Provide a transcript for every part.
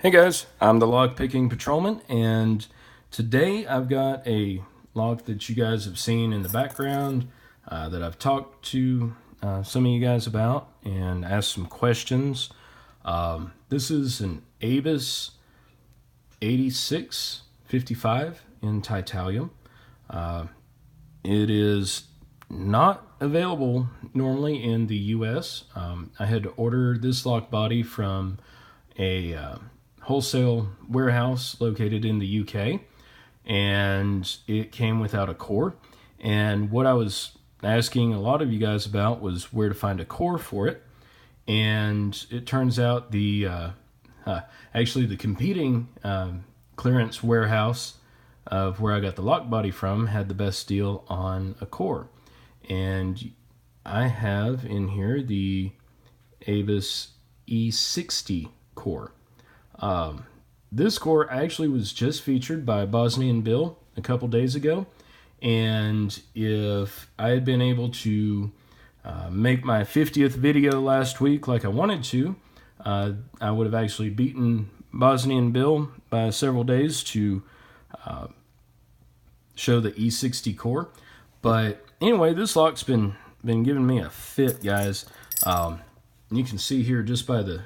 Hey guys, I'm the lockpicking patrolman, and today I've got a lock that you guys have seen in the background that I've talked to some of you guys about and asked some questions. This is an Avis 8655 in titanium. It is not available normally in the US. I had to order this lock body from a wholesale warehouse located in the UK, and it came without a core. And what I was asking a lot of you guys about was where to find a core for it. And it turns out the competing clearance warehouse of where I got the lock body from had the best deal on a core. And I have in here the Avis E60 core. This core actually was just featured by Bosnian Bill a couple days ago, and if I had been able to make my 50th video last week like I wanted to, I would have actually beaten Bosnian Bill by several days to show the E60 core. But anyway, this lock's been giving me a fit, guys. You can see here just by the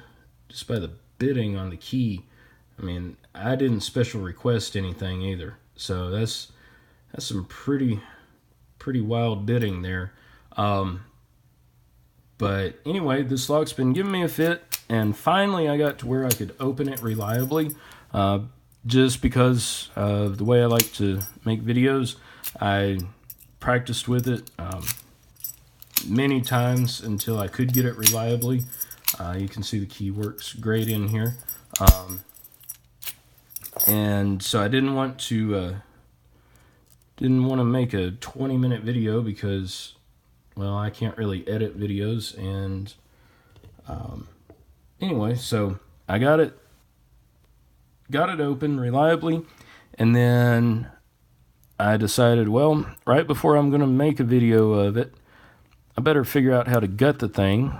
bitting on the key. I mean, I didn't special request anything either, so that's some pretty wild bitting there. But anyway, this lock's been giving me a fit, and finally I got to where I could open it reliably. Just because of the way I like to make videos, I practiced with it many times until I could get it reliably. You can see the key works great in here. And so I didn't want to make a 20-minute video because, well, I can't really edit videos. And anyway, so I got it open reliably, and then I decided, well, right before I'm going to make a video of it, I better figure out how to gut the thing.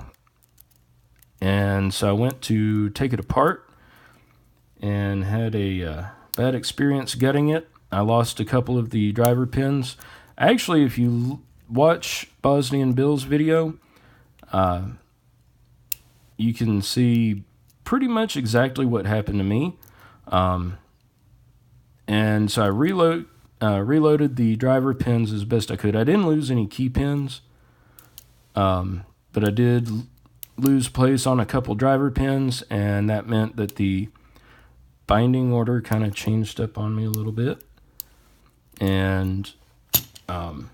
And so I went to take it apart and had a bad experience gutting it. I lost a couple of the driver pins. Actually, if you watch Bosnian Bill's video, you can see pretty much exactly what happened to me. And so I reloaded the driver pins as best I could. I didn't lose any key pins, but I did lose place on a couple driver pins, and that meant that the binding order kind of changed up on me a little bit. And there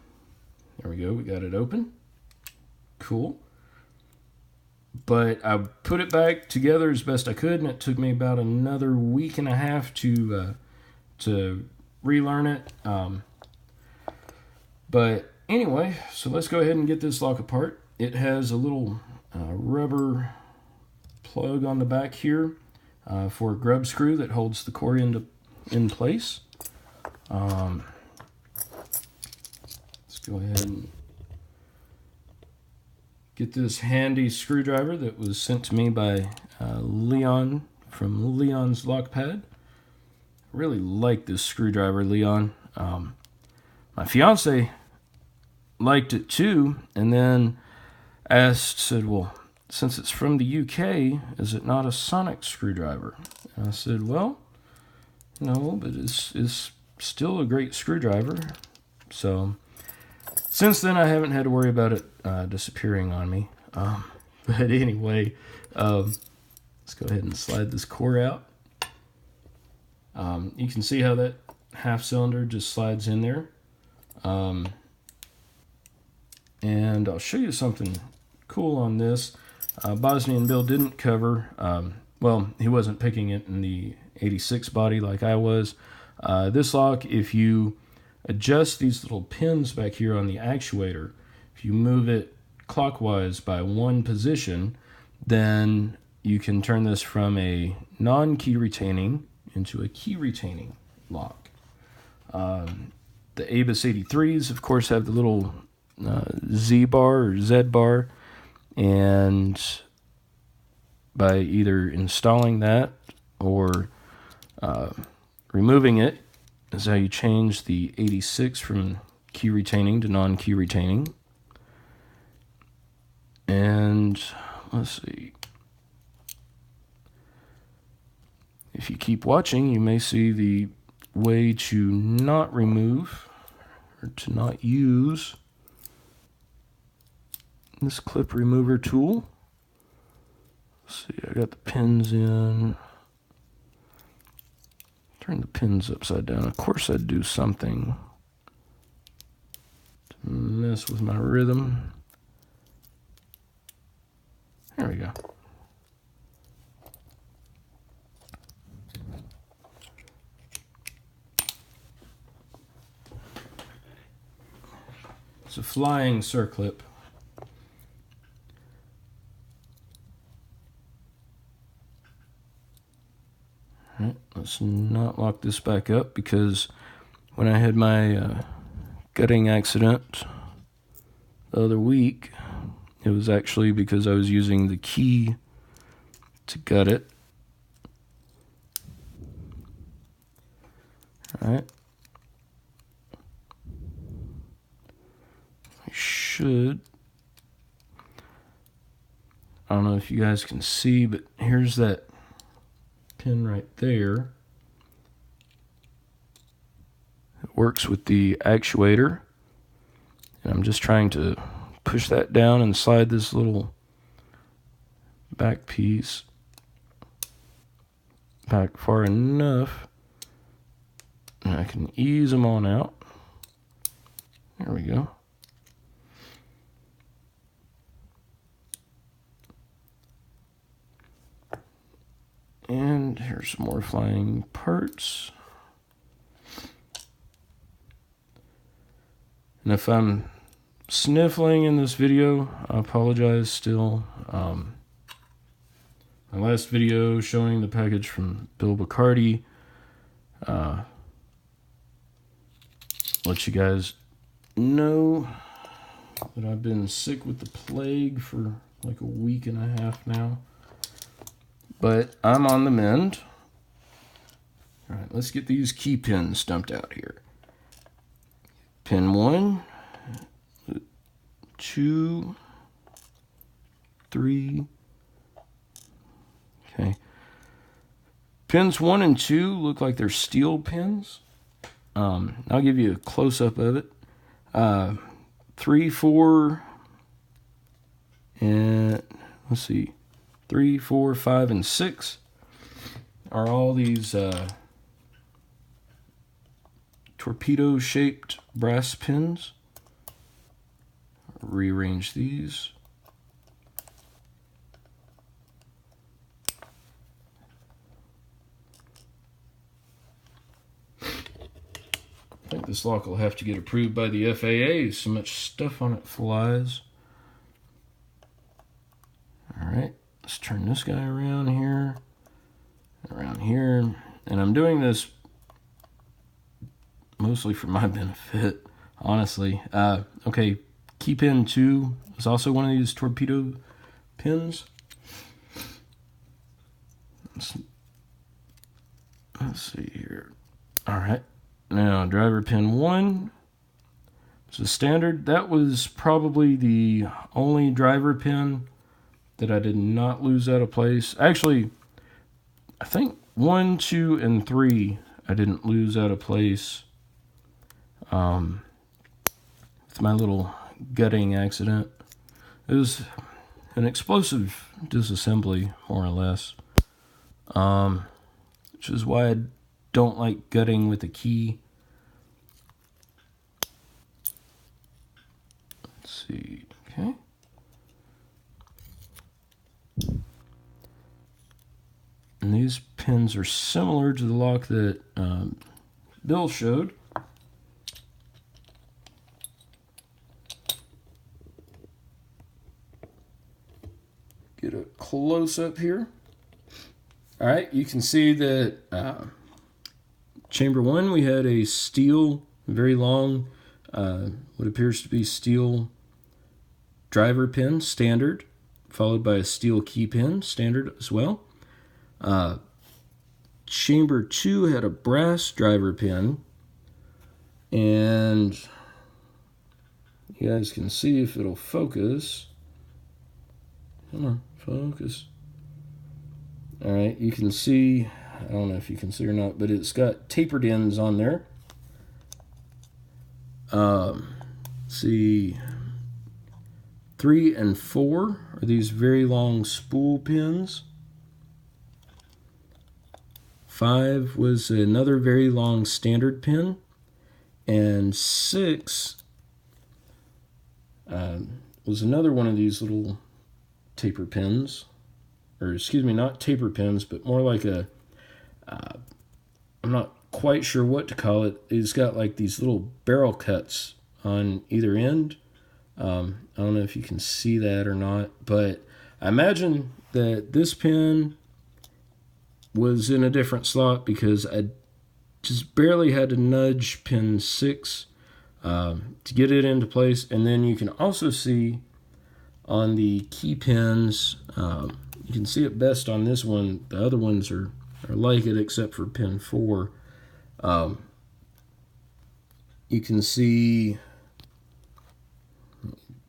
we go, we got it open. Cool. But I put it back together as best I could, and it took me about another week and a half to relearn it. But anyway, so let's go ahead and get this lock apart. It has a little rubber plug on the back here for a grub screw that holds the core in place. Let's go ahead and get this handy screwdriver that was sent to me by Leon from Leon's Lockpad. I really like this screwdriver, Leon. My fiance liked it too, and then said, well, since it's from the UK, is it not a sonic screwdriver? And I said, well, no, but it's still a great screwdriver. So since then, I haven't had to worry about it disappearing on me. But anyway, let's go ahead and slide this core out. You can see how that half cylinder just slides in there. And I'll show you something cool on this. Bosnian Bill didn't cover, well, he wasn't picking it in the 86 body like I was. This lock, if you adjust these little pins back here on the actuator, if you move it clockwise by one position, then you can turn this from a non-key retaining into a key retaining lock. The Avis 83s, of course, have the little Z bar or Z bar, and by either installing that or removing it is how you change the 86 from key retaining to non-key retaining. And let's see. If you keep watching, you may see the way to not remove or to not use this clip remover tool. Let's see, I got the pins in. Turn the pins upside down. Of course I'd do something to mess with my rhythm. There we go. It's a flying circlip. All right, let's not lock this back up, because when I had my gutting accident the other week, it was actually because I was using the key to gut it. All right. I don't know if you guys can see, but here's that pin right there. It works with the actuator, and I'm just trying to push that down and slide this little back piece back far enough, and I can ease them on out. There we go. And here's some more flying parts. And if I'm sniffling in this video, I apologize still. My last video showing the package from Bill Bacardi let you guys know that I've been sick with the plague for like a week and a half now. But I'm on the mend. All right, let's get these key pins dumped out here. Pin 1, 2, 3. Okay. Pins 1 and 2 look like they're steel pins. I'll give you a close-up of it. 3, 4, and let's see. 3, 4, 5, and 6 are all these torpedo-shaped brass pins. Rearrange these. I think this lock will have to get approved by the FAA. So much stuff on it flies. All right. Let's turn this guy around here, and I'm doing this mostly for my benefit, honestly. Okay, key pin 2 is also one of these torpedo pins. Let's see here. All right, now driver pin 1. It's a standard. That was probably the only driver pin that I did not lose out of place. Actually, I think 1, 2, and 3 I didn't lose out of place with my little gutting accident. It was an explosive disassembly, more or less, which is why I don't like gutting with a key. Let's see, okay. And these pins are similar to the lock that Bill showed. Get a close-up here. All right, you can see that chamber 1, we had a steel, very long, what appears to be steel driver pin, standard, followed by a steel key pin, standard as well. chamber 2 had a brass driver pin, and you guys can see if it'll focus. Come on, focus. Alright, you can see, I don't know if you can see or not, but it's got tapered ends on there. See, 3 and 4 are these very long spool pins. 5 was another very long standard pin. And 6 was another one of these little taper pins. Or excuse me, not taper pins, but more like a, I'm not quite sure what to call it. It's got like these little barrel cuts on either end. I don't know if you can see that or not, but I imagine that this pin was in a different slot because I just barely had to nudge pin 6 to get it into place. And then you can also see on the key pins, you can see it best on this one. The other ones are like it except for pin 4. You can see,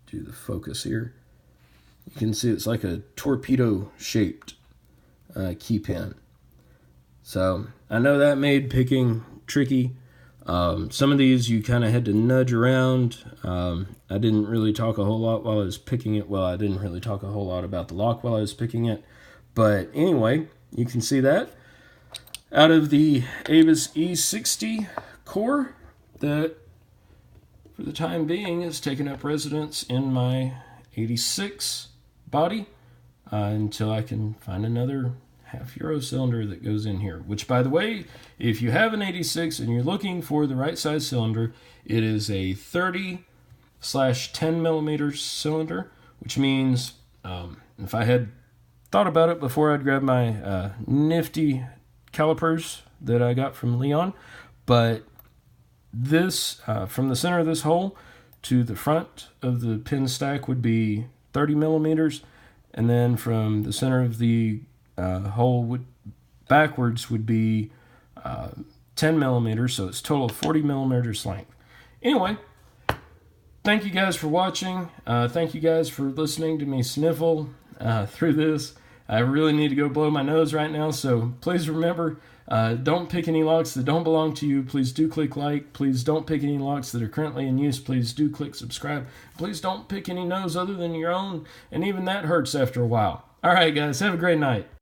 do the focus here. You can see it's like a torpedo shaped key pin. So I know that made picking tricky. Some of these you kind of had to nudge around. I didn't really talk a whole lot while I was picking it. Well, I didn't really talk a whole lot about the lock while I was picking it. But anyway, you can see that. Out of the Avis E60 core that, for the time being, has taken up residence in my 86 body until I can find another half Euro cylinder that goes in here. Which, by the way, if you have an 86 and you're looking for the right size cylinder, it is a 30/10 millimeter cylinder, which means if I had thought about it before, I'd grab my nifty calipers that I got from Leon. But this, from the center of this hole to the front of the pin stack would be 30 millimeters, and then from the center of the hole backwards would be 10 millimeters, so it's total of 40 millimeters length. Anyway, thank you guys for watching. Thank you guys for listening to me sniffle through this. I really need to go blow my nose right now, so please remember, don't pick any locks that don't belong to you. Please do click like. Please don't pick any locks that are currently in use. Please do click subscribe. Please don't pick any nose other than your own, and even that hurts after a while. All right, guys, have a great night.